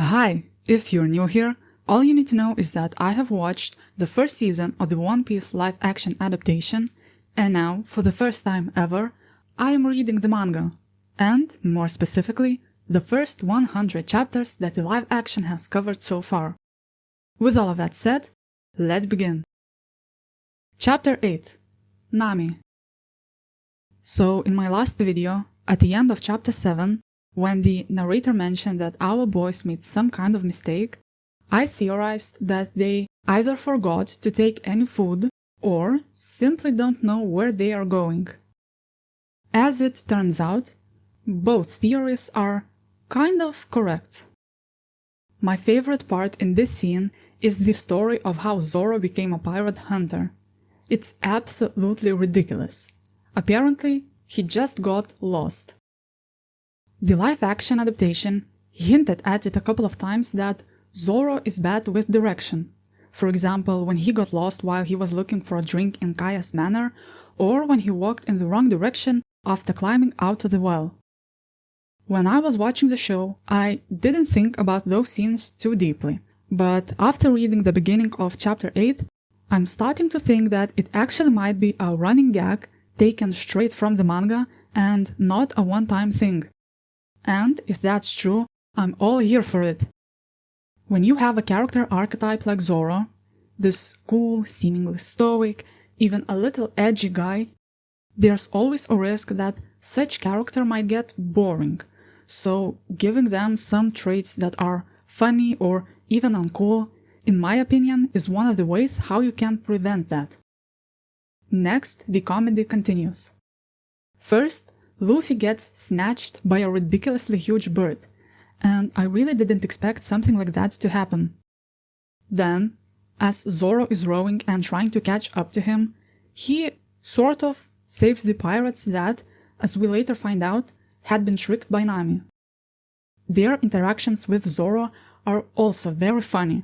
Hi! If you're new here, all you need to know is that I have watched the first season of the One Piece live-action adaptation, and now, for the first time ever, I am reading the manga, and, more specifically, the first 100 chapters that the live-action has covered so far. With all of that said, let's begin. Chapter 8 Nami. So, in my last video, at the end of chapter 7, when the narrator mentioned that our boys made some kind of mistake, I theorized that they either forgot to take any food or simply don't know where they are going. As it turns out, both theories are kind of correct. My favorite part in this scene is the story of how Zoro became a pirate hunter. It's absolutely ridiculous. Apparently, he just got lost. The live-action adaptation hinted at it a couple of times that Zoro is bad with direction. For example, when he got lost while he was looking for a drink in Kaya's manor, or when he walked in the wrong direction after climbing out of the well. When I was watching the show, I didn't think about those scenes too deeply, but after reading the beginning of chapter 8, I'm starting to think that it actually might be a running gag taken straight from the manga and not a one-time thing. And if that's true, I'm all here for it. When you have a character archetype like Zoro, this cool, seemingly stoic, even a little edgy guy, there's always a risk that such character might get boring, so giving them some traits that are funny or even uncool, in my opinion, is one of the ways how you can prevent that. Next, the comedy continues. First, Luffy gets snatched by a ridiculously huge bird, and I really didn't expect something like that to happen. Then, as Zoro is rowing and trying to catch up to him, he sort of saves the pirates that, as we later find out, had been tricked by Nami. Their interactions with Zoro are also very funny.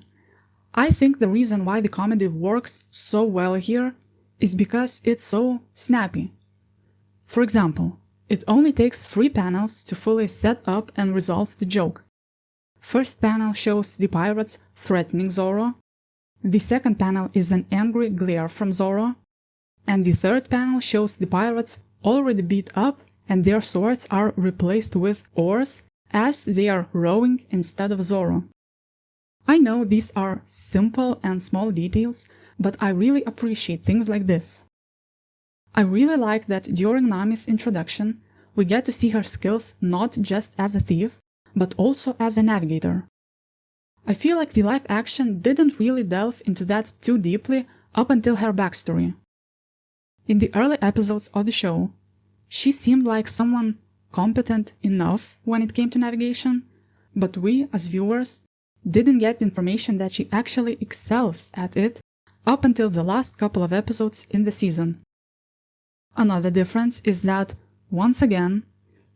I think the reason why the comedy works so well here is because it's so snappy. For example, it only takes 3 panels to fully set up and resolve the joke. First panel shows the pirates threatening Zoro, the second panel is an angry glare from Zoro, and the third panel shows the pirates already beat up and their swords are replaced with oars as they are rowing instead of Zoro. I know these are simple and small details, but I really appreciate things like this. I really like that during Nami's introduction, we get to see her skills not just as a thief, but also as a navigator. I feel like the live action didn't really delve into that too deeply up until her backstory. In the early episodes of the show, she seemed like someone competent enough when it came to navigation, but we, as viewers, didn't get information that she actually excels at it up until the last couple of episodes in the season. Another difference is that, once again,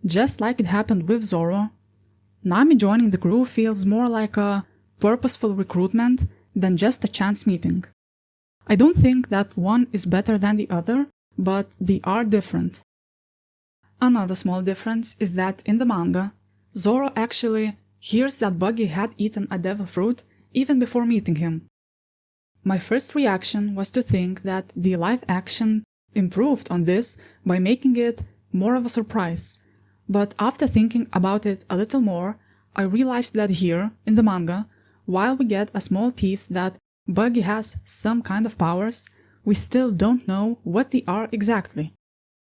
just like it happened with Zoro, Nami joining the crew feels more like a purposeful recruitment than just a chance meeting. I don't think that one is better than the other, but they are different. Another small difference is that in the manga, Zoro actually hears that Buggy had eaten a devil fruit even before meeting him. My first reaction was to think that the live action improved on this by making it more of a surprise, but after thinking about it a little more, I realized that here, in the manga, while we get a small tease that Buggy has some kind of powers, we still don't know what they are exactly.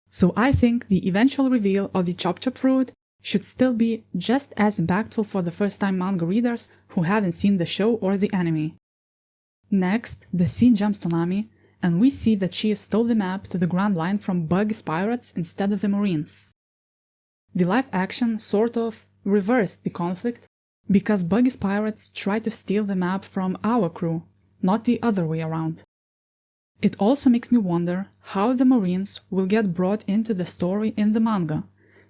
So I think the eventual reveal of the Chop Chop fruit should still be just as impactful for the first-time manga readers who haven't seen the show or the anime. Next, the scene jumps to Nami, and we see that she stole the map to the Grand Line from Buggy's pirates instead of the Marines. The live action sort of reversed the conflict, because Buggy's pirates tried to steal the map from our crew, not the other way around. It also makes me wonder how the Marines will get brought into the story in the manga,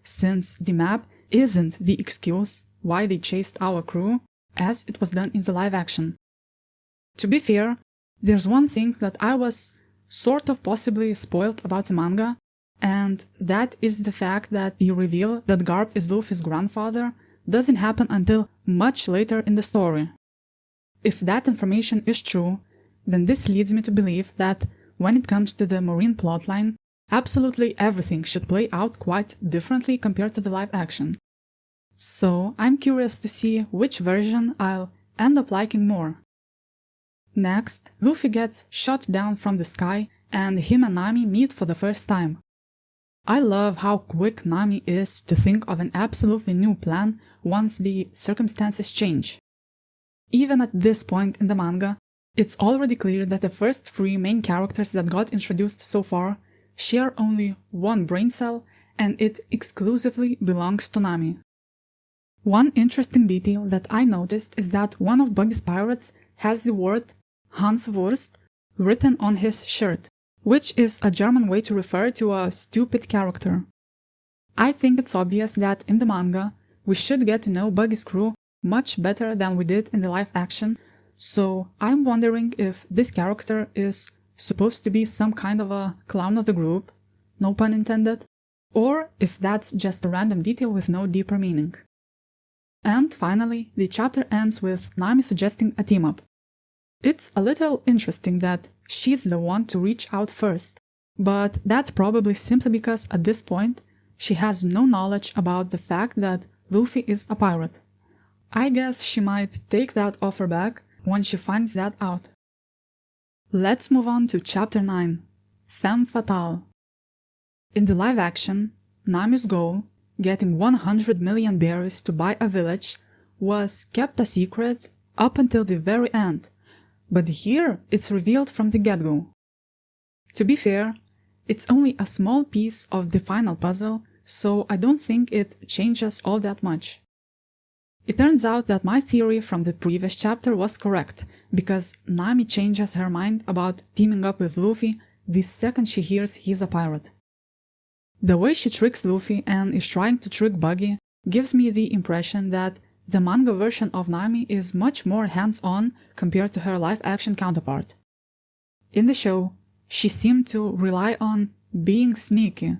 since the map isn't the excuse why they chased our crew, as it was done in the live action. To be fair, there's one thing that I was sort of possibly spoiled about the manga, and that is the fact that the reveal that Garp is Luffy's grandfather doesn't happen until much later in the story. If that information is true, then this leads me to believe that when it comes to the Marine plotline, absolutely everything should play out quite differently compared to the live action. So I'm curious to see which version I'll end up liking more. Next, Luffy gets shot down from the sky and him and Nami meet for the first time. I love how quick Nami is to think of an absolutely new plan once the circumstances change. Even at this point in the manga, it's already clear that the first 3 main characters that got introduced so far share only one brain cell, and it exclusively belongs to Nami. One interesting detail that I noticed is that one of Buggy's pirates has the word Hanswurst written on his shirt, which is a German way to refer to a stupid character. I think it's obvious that in the manga, we should get to know Buggy's crew much better than we did in the live action, so I'm wondering if this character is supposed to be some kind of a clown of the group, no pun intended, or if that's just a random detail with no deeper meaning. And finally, the chapter ends with Nami suggesting a team-up. It's a little interesting that she's the one to reach out first, but that's probably simply because at this point, she has no knowledge about the fact that Luffy is a pirate. I guess she might take that offer back when she finds that out. Let's move on to Chapter 9, Femme Fatale. In the live action, Nami's goal, getting 100 million berries to buy a village, was kept a secret up until the very end, but here it's revealed from the get-go. To be fair, it's only a small piece of the final puzzle, so I don't think it changes all that much. It turns out that my theory from the previous chapter was correct, because Nami changes her mind about teaming up with Luffy the second she hears he's a pirate. The way she tricks Luffy and is trying to trick Buggy gives me the impression that the manga version of Nami is much more hands-on compared to her live-action counterpart. In the show, she seemed to rely on being sneaky,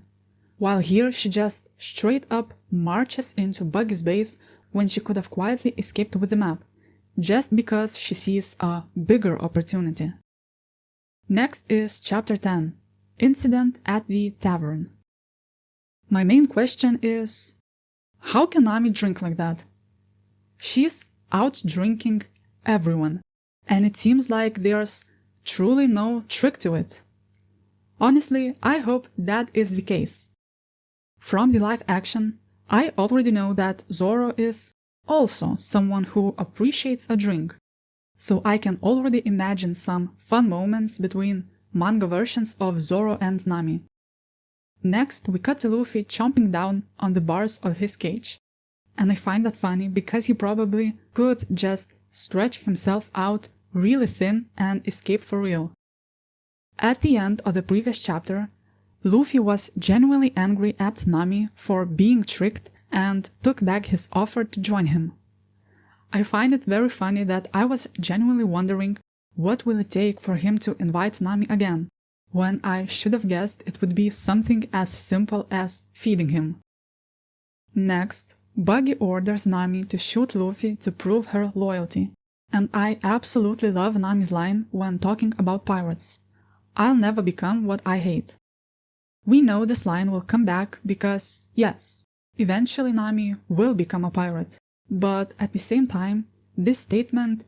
while here she just straight up marches into Buggy's base when she could have quietly escaped with the map, just because she sees a bigger opportunity. Next is Chapter 10, Incident at the Tavern. My main question is, how can Nami drink like that? She's out drinking everyone, and it seems like there's truly no trick to it. Honestly, I hope that is the case. From the live action, I already know that Zoro is also someone who appreciates a drink, so I can already imagine some fun moments between manga versions of Zoro and Nami. Next, we cut to Luffy chomping down on the bars of his cage, and I find that funny because he probably could just stretch himself out really thin and escape for real. At the end of the previous chapter, Luffy was genuinely angry at Nami for being tricked and took back his offer to join him. I find it very funny that I was genuinely wondering what will it take for him to invite Nami again, when I should have guessed it would be something as simple as feeding him. Next, Buggy orders Nami to shoot Luffy to prove her loyalty, and I absolutely love Nami's line when talking about pirates. I'll never become what I hate. We know this line will come back because, yes, eventually Nami will become a pirate, but at the same time, this statement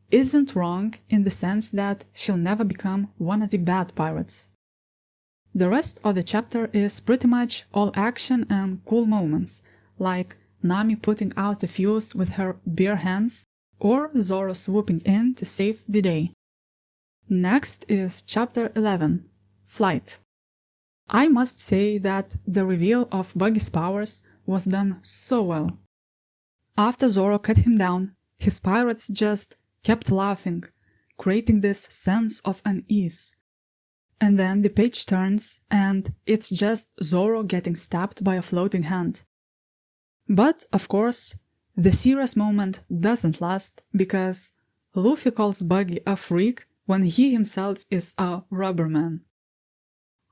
isn't wrong in the sense that she'll never become one of the bad pirates. The rest of the chapter is pretty much all action and cool moments, like Nami putting out the fuse with her bare hands, or Zoro swooping in to save the day. Next is Chapter 11, Flight. I must say that the reveal of Buggy's powers was done so well. After Zoro cut him down, his pirates just kept laughing, creating this sense of unease. And then the page turns, and it's just Zoro getting stabbed by a floating hand. But, of course, the serious moment doesn't last, because Luffy calls Buggy a freak when he himself is a rubber man.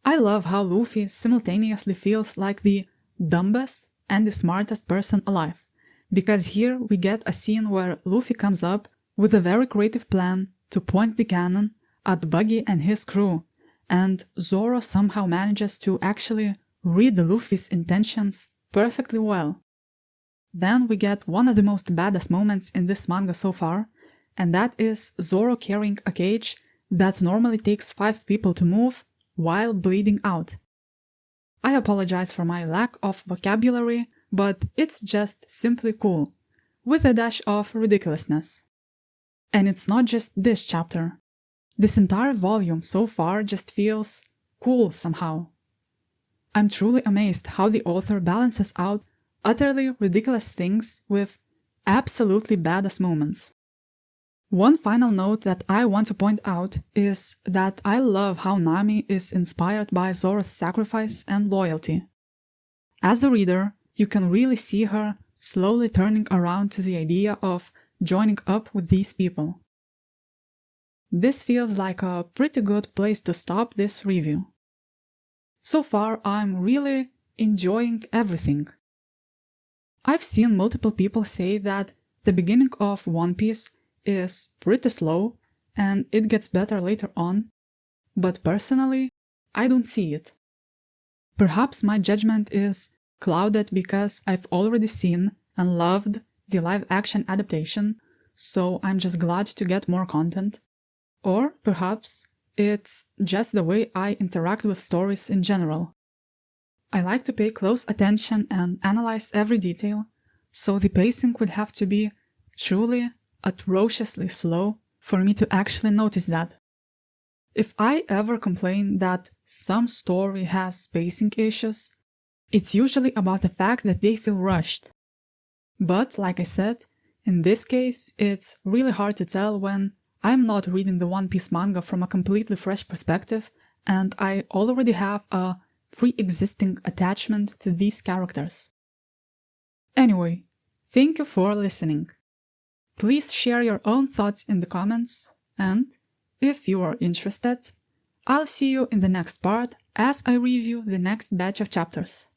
I love how Luffy simultaneously feels like the dumbest and the smartest person alive, because here we get a scene where Luffy comes up with a very creative plan to point the cannon at Buggy and his crew, and Zoro somehow manages to actually read Luffy's intentions perfectly well. Then we get one of the most badass moments in this manga so far, and that is Zoro carrying a cage that normally takes 5 people to move while bleeding out. I apologize for my lack of vocabulary, but it's just simply cool, with a dash of ridiculousness. And it's not just this chapter. This entire volume so far just feels cool somehow. I'm truly amazed how the author balances out utterly ridiculous things with absolutely badass moments. One final note that I want to point out is that I love how Nami is inspired by Zoro's sacrifice and loyalty. As a reader, you can really see her slowly turning around to the idea of joining up with these people. This feels like a pretty good place to stop this review. So far, I'm really enjoying everything. I've seen multiple people say that the beginning of One Piece is pretty slow and it gets better later on, but personally, I don't see it. Perhaps my judgment is clouded because I've already seen and loved the live-action adaptation, so I'm just glad to get more content. Or perhaps it's just the way I interact with stories in general. I like to pay close attention and analyze every detail, so the pacing would have to be truly atrociously slow for me to actually notice that. If I ever complain that some story has pacing issues, it's usually about the fact that they feel rushed. But, like I said, in this case, it's really hard to tell when I'm not reading the One Piece manga from a completely fresh perspective and I already have a pre-existing attachment to these characters. Anyway, thank you for listening. Please share your own thoughts in the comments, and, if you are interested, I'll see you in the next part as I review the next batch of chapters.